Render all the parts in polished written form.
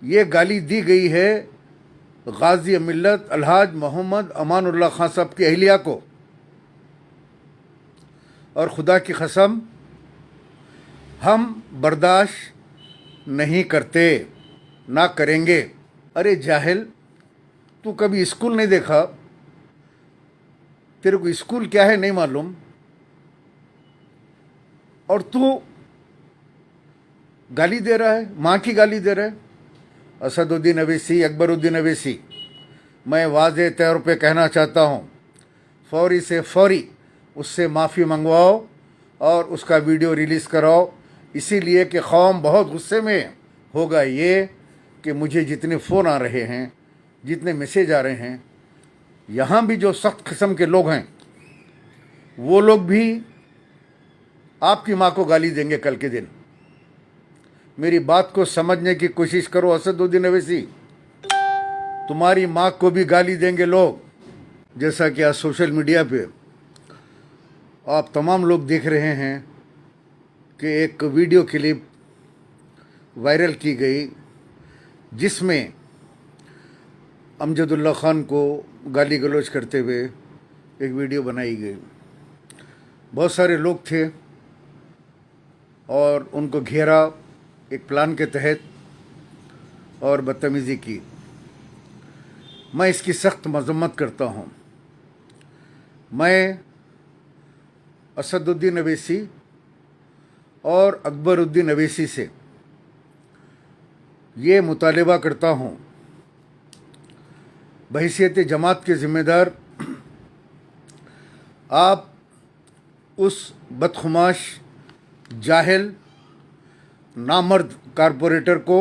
یہ گالی دی گئی ہے غازی ملت الحاج محمد امان اللہ خان صاحب کی اہلیہ کو، اور خدا کی قسم ہم برداشت نہیں کرتے، نہ کریں گے۔ ارے جاہل، تو کبھی اسکول نہیں دیکھا؟ تیرے کو اسکول کیا ہے نہیں معلوم، اور تو گالی دے رہا ہے، ماں کی گالی دے رہا ہے۔ اسد الدین اویسی، اکبر الدین اویسی، میں واضح طور پہ کہنا چاہتا ہوں، فوری سے فوری اس سے معافی منگواؤ اور اس کا ویڈیو ریلیز کراؤ، اسی لیے کہ قوم بہت غصے میں ہوگا یہ کہ مجھے جتنے فون آ رہے ہیں، جتنے میسیج آ رہے ہیں، یہاں بھی جو سخت قسم کے لوگ ہیں وہ لوگ بھی آپ کی ماں کو گالی دیں گے کل کے دن۔ میری بات کو سمجھنے کی کوشش کرو اسد الدین اویسی، تمہاری ماں کو بھی گالی دیں گے لوگ، جیسا کہ آج سوشل میڈیا پہ آپ تمام لوگ دیکھ رہے ہیں کہ ایک ویڈیو کلپ وائرل کی گئی جس میں امجد اللہ خان کو گالی گلوچ کرتے ہوئے ایک ویڈیو بنائی گئی۔ بہت سارے لوگ تھے اور ان کو گھیرا ایک پلان کے تحت اور بدتمیزی کی۔ میں اس کی سخت مذمت کرتا ہوں۔ میں اسد الدین اویسی اور اکبر الدین اویسی سے یہ مطالبہ کرتا ہوں، بحیثیت جماعت کے ذمہ دار، آپ اس بدخماش جاہل نامرد کارپوریٹر کو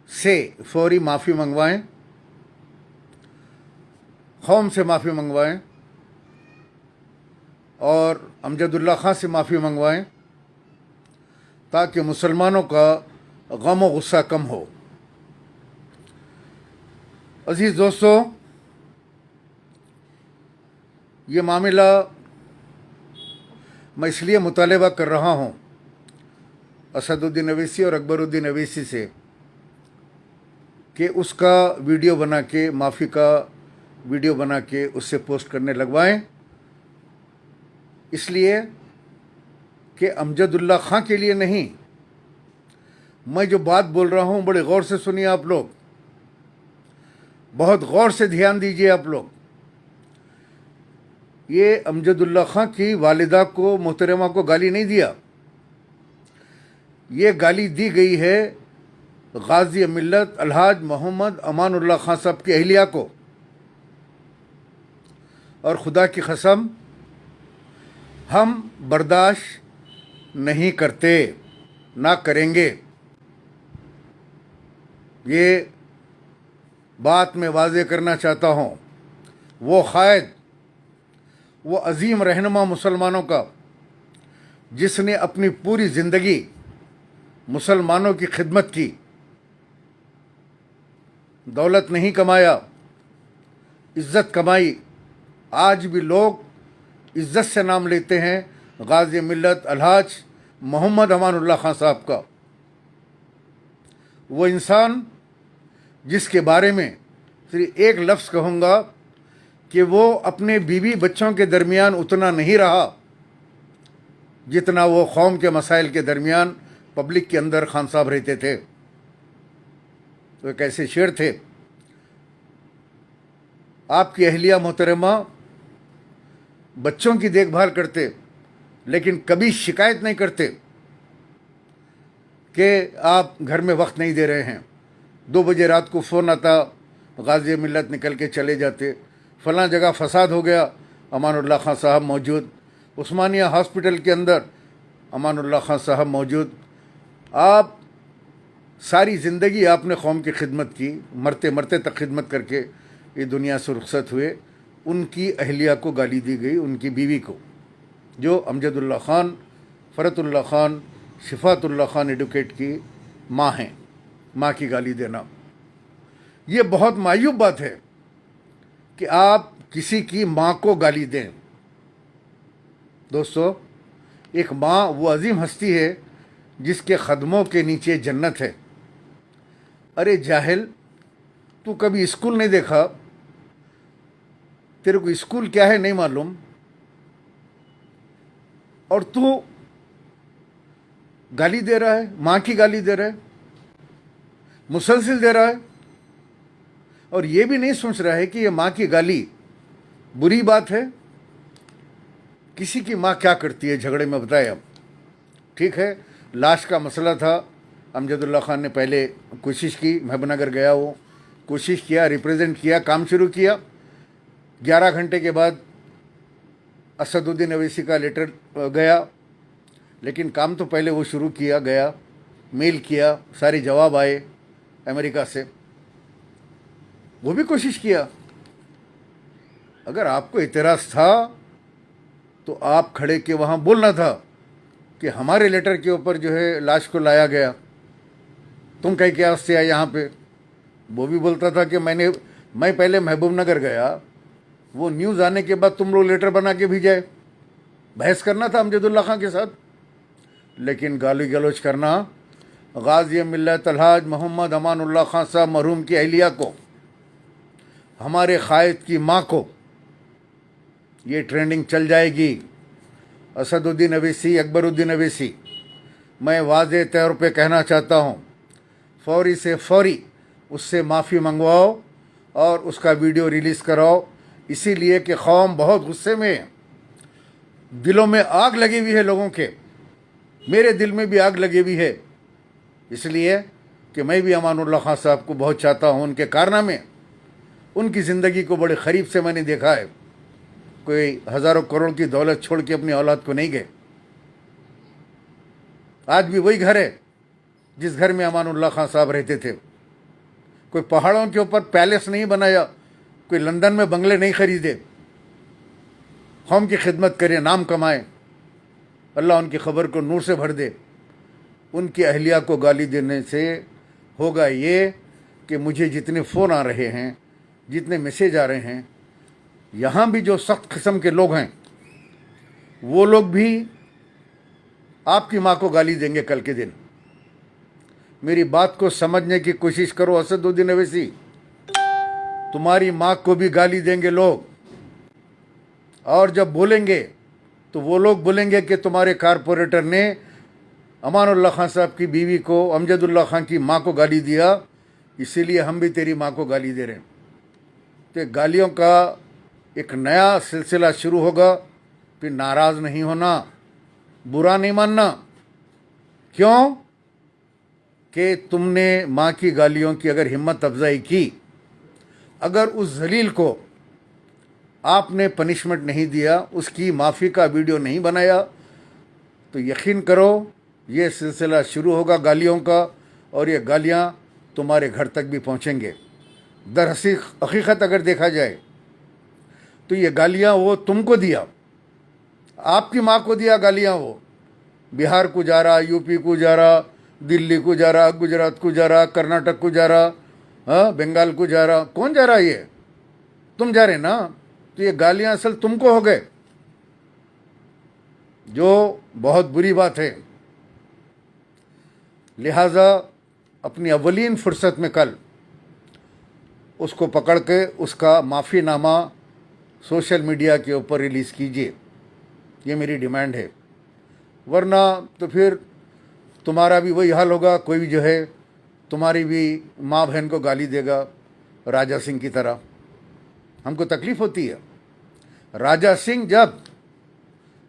سے فوری معافی منگوائیں، قوم سے معافی منگوائیں اور امجد اللہ خان سے معافی منگوائیں تاکہ مسلمانوں کا غم و غصہ کم ہو۔ عزیز دوستو، یہ معاملہ میں اس لیے مطالبہ کر رہا ہوں اسد الدین اویسی اور اکبر الدین اویسی سے کہ اس کا ویڈیو بنا کے، معافی کا ویڈیو بنا کے اس سے پوسٹ کرنے لگوائیں، اس لیے کہ امجد اللہ خان کے لیے نہیں۔ میں جو بات بول رہا ہوں بڑے غور سے سنیے آپ لوگ، بہت غور سے دھیان دیجیے آپ لوگ۔ یہ امجد اللہ خان کی والدہ کو، محترمہ کو گالی نہیں دیا، یہ گالی دی گئی ہے غازی ملت الحاج محمد امان اللہ خان صاحب کی اہلیہ کو، اور خدا کی قسم ہم برداشت نہیں کرتے، نہ کریں گے۔ یہ بات میں واضح کرنا چاہتا ہوں، وہ قائد، وہ عظیم رہنما مسلمانوں کا جس نے اپنی پوری زندگی مسلمانوں کی خدمت کی، دولت نہیں کمایا، عزت کمائی، آج بھی لوگ عزت سے نام لیتے ہیں غازی ملت الحاج محمد امان اللہ خان صاحب کا۔ وہ انسان جس کے بارے میں صرف ایک لفظ کہوں گا کہ وہ اپنے بیوی بچوں کے درمیان اتنا نہیں رہا جتنا وہ قوم کے مسائل کے درمیان پبلک کے اندر خان صاحب رہتے تھے۔ وہ ایک ایسے شعر تھے، آپ کی اہلیہ محترمہ بچوں کی دیکھ بھال کرتے لیکن کبھی شکایت نہیں کرتے کہ آپ گھر میں وقت نہیں دے رہے ہیں۔ 2 بجے رات کو فون آتا، غازی ملت نکل کے چلے جاتے، فلاں جگہ فساد ہو گیا، امان اللہ خان صاحب موجود، عثمانیہ ہاسپٹل کے اندر امان اللہ خان صاحب موجود۔ آپ ساری زندگی آپ نے قوم کی خدمت کی، مرتے مرتے تک خدمت کر کے یہ دنیا سے رخصت ہوئے۔ ان کی اہلیہ کو گالی دی گئی، ان کی بیوی کو، جو امجد اللہ خان، فرت اللہ خان، شفات اللہ خان ایڈوکیٹ کی ماں ہیں۔ ماں کی گالی دینا یہ بہت معیوب بات ہے کہ آپ کسی کی ماں کو گالی دیں۔ دوستو، ایک ماں وہ عظیم ہستی ہے جس کے قدموں کے نیچے جنت ہے۔ अरे जाहिल, तू कभी स्कूल नहीं देखा? तेरे को स्कूल क्या है नहीं मालूम? और तू गाली दे रहा है, माँ की गाली दे रहा है, मुसलसल दे रहा है, और ये भी नहीं सोच रहा है कि ये माँ की गाली बुरी बात है। किसी की माँ क्या करती है झगड़े में, बताए अब। ठीक है, लाश का मसला था, अमजदुल्ला खान ने पहले कोशिश की, महबूबनगर गया, वो कोशिश किया, रिप्रेजेंट किया, काम शुरू किया। 11 घंटे के बाद असदुद्दीन अवैसी का लेटर गया, लेकिन काम तो पहले वो शुरू किया, गया, मेल किया, सारे जवाब आए अमेरिका से, वो भी कोशिश किया। अगर आपको इतराज़ था तो आप खड़े के वहाँ बोलना था कि हमारे लेटर के ऊपर जो है लाश को लाया गया, तुम कहीं क्या से आए यहाँ पे। वो भी बोलता था कि मैं पहले महबूबनगर गया, वो न्यूज़ आने के बाद तुम लोग लेटर बना के भेजाए। बहस करना था अमजदुल्ला खान के साथ, लेकिन गाली गलौज करना गाजी मिल्लत अलहाज मोहम्मद अमानुल्लाह खान साहब मरहूम की अहलिया को, हमारे कायद की माँ को, ये ट्रेंडिंग चल जाएगी। असदुद्दीन अवैसी, अकबरुद्दीन अवैसी, मैं वाज़े तौर पे कहना चाहता हूँ, फौरी से फौरी उससे माफ़ी मंगवाओ और उसका वीडियो रिलीज़ कराओ, इसीलिए कि कौम बहुत गुस्से में है, दिलों में आग लगी हुई है लोगों के, मेरे दिल में भी आग लगी हुई है, इसलिए कि मैं भी अमानुल्लाह खान साहब को बहुत चाहता हूँ। उनके कारनामे, उनकी ज़िंदगी को बड़े क़रीब से मैंने देखा है। कोई हज़ारों करोड़ की दौलत छोड़ के अपनी औलाद को नहीं गए। आज भी वही घर है जिस घर में अमानुल्लाह खान साहब रहते थे। कोई पहाड़ों के ऊपर पैलेस नहीं बनाया, कोई लंदन में बंगले नहीं खरीदे। कौम की खिदमत करे, नाम कमाए, अल्लाह उनकी खबर को नूर से भर दे। उनकी अहलिया को गाली देने से होगा ये कि मुझे जितने फ़ोन आ रहे हैं, जितने मैसेज आ रहे हैं, यहाँ भी जो सख्त किस्म के लोग हैं, वो लोग भी आपकी माँ को गाली देंगे कल के दिन। मेरी बात को समझने की कोशिश करो असदुद्दीन अवैसी, तुम्हारी माँ को भी गाली देंगे लोग, और जब बोलेंगे तो वो लोग बोलेंगे कि तुम्हारे कारपोरेटर ने अमानुल्लाह खान साहब की बीवी को, अमजदुल्ला खान की माँ को गाली दिया, इसीलिए हम भी तेरी माँ को गाली दे रहे हैं। तो गालियों का एक नया सिलसिला शुरू होगा। फिर नाराज़ नहीं होना, बुरा नहीं मानना। क्यों कि तुमने माँ की गालियों की अगर हिम्मत अफजाई की, अगर उस जलील को आपने पनिशमेंट नहीं दिया, उसकी माफ़ी का वीडियो नहीं बनाया, तो यकीन करो ये सिलसिला शुरू होगा गालियों का, और ये गालियाँ तुम्हारे घर तक भी पहुँचेंगे। हकीकत अगर देखा जाए तो ये गालियाँ वो तुमको दिया, आपकी माँ को दिया गालियाँ। वो बिहार को जा रहा, यूपी को जा रहा, दिल्ली को जा रहा, गुजरात को जा रहा, कर्नाटक को जा रहा, हाँ, बंगाल को जा रहा। कौन जा रहा है? ये तुम जा रहे ना। तो ये गालियाँ असल तुमको हो गए, जो बहुत बुरी बात है। लिहाजा अपनी अवलीन फुर्सत में कल उसको पकड़ के उसका माफ़ीनामा सोशल मीडिया के ऊपर रिलीज़ कीजिए, ये मेरी डिमांड है। वरना तो फिर तुम्हारा भी वही हाल होगा, कोई भी जो है तुम्हारी भी माँ बहन को गाली देगा राजा सिंह की तरह। हमको तकलीफ़ होती है। राजा सिंह जब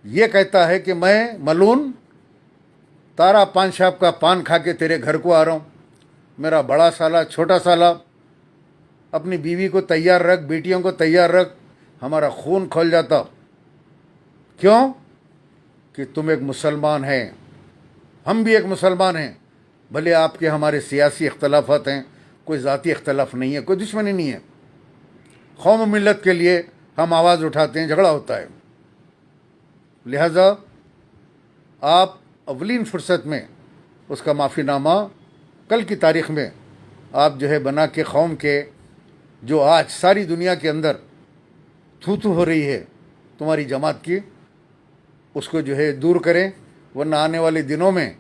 ये कहता है कि मैं मलून तारा पान साहब का पान खा के तेरे घर को आ रहा हूँ, मेरा बड़ा साला छोटा साला, अपनी बीवी को तैयार रख, बेटियों को तैयार रख, हमारा खून खोल जाता। क्यों कि तुम एक मुसलमान हैं, हम भी एक मुसलमान हैं। भले आपके हमारे सियासी इख्तलाफात हैं, कोई ज़ाती इख्तलाफ नहीं है, कोई दुश्मनी नहीं है। कौम मिल्लत के लिए हम आवाज़ उठाते हैं, झगड़ा होता है। लिहाजा आप अवलीन फुर्सत में उसका माफ़ीनामा कल की तारीख़ में आप जो है बना के कौम के, जो आज सारी दुनिया के अंदर थू थू हो रही है तुम्हारी जमात की, उसको जो है दूर करें। वरना आने वाले दिनों में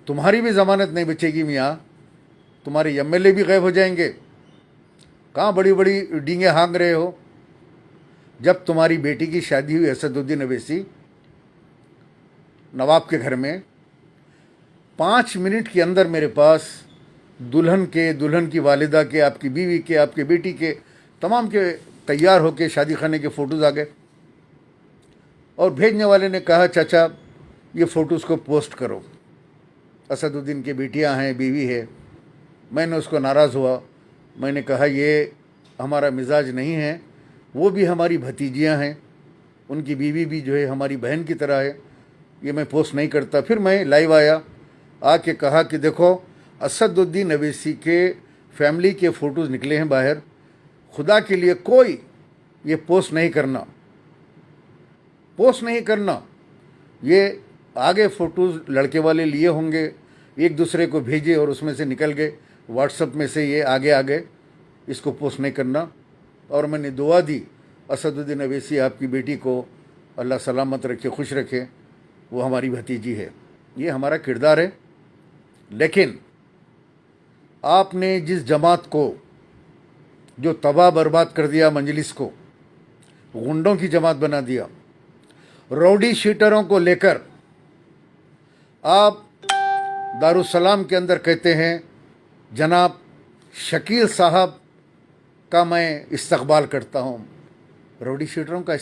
तुम्हारी भी ज़मानत नहीं बचेगी मियाँ, तुम्हारे एमएलए भी गायब हो जाएंगे। कहाँ बड़ी बड़ी डींगे हाँक रहे हो। जब तुम्हारी बेटी की शादी हुई असदुद्दीन अवैसी नवाब के घर में, 5 मिनट के अंदर मेरे पास दुल्हन के, दुल्हन की वालिदा के, आपकी बीवी के, आपकी बेटी के, तमाम के तैयार होके शादी खाने के फ़ोटोज़ आ गए। और भेजने वाले ने कहा चाचा ये फ़ोटोज़ को पोस्ट करो, असदुद्दीन की बेटियां हैं, बीवी है। मैंने उसको नाराज़ हुआ। मैंने कहा ये हमारा मिजाज नहीं है, वो भी हमारी भतीजियां हैं, उनकी बीवी भी जो है हमारी बहन की तरह है, ये मैं पोस्ट नहीं करता। फिर मैं लाइव आया, आके कहा कि देखो असदुद्दीन अवैसी के फैमिली के फ़ोटोज़ निकले हैं बाहर, खुदा के लिए कोई ये पोस्ट नहीं करना, पोस्ट नहीं करना। ये आगे फ़ोटोज़ लड़के वाले लिए होंगे, एक दूसरे को भेजे और उसमें से निकल गए, व्हाट्सएप में से ये आगे आ गए, इसको पोस्ट नहीं करना। और मैंने दुआ दी असदुद्दीन अवैसी आपकी बेटी को अल्लाह सलामत रखे, खुश रखे, वो हमारी भतीजी है, ये हमारा किरदार है। लेकिन आपने जिस जमात को जो तबाह बर्बाद कर दिया, मजलिस को गुंडों की जमात बना दिया, रौडी शीटरों को लेकर आप दारुसलाम के अंदर कहते हैं जनाब शकील साहब का मैं इस्तकबाल करता हूँ। रौडी शीटरों का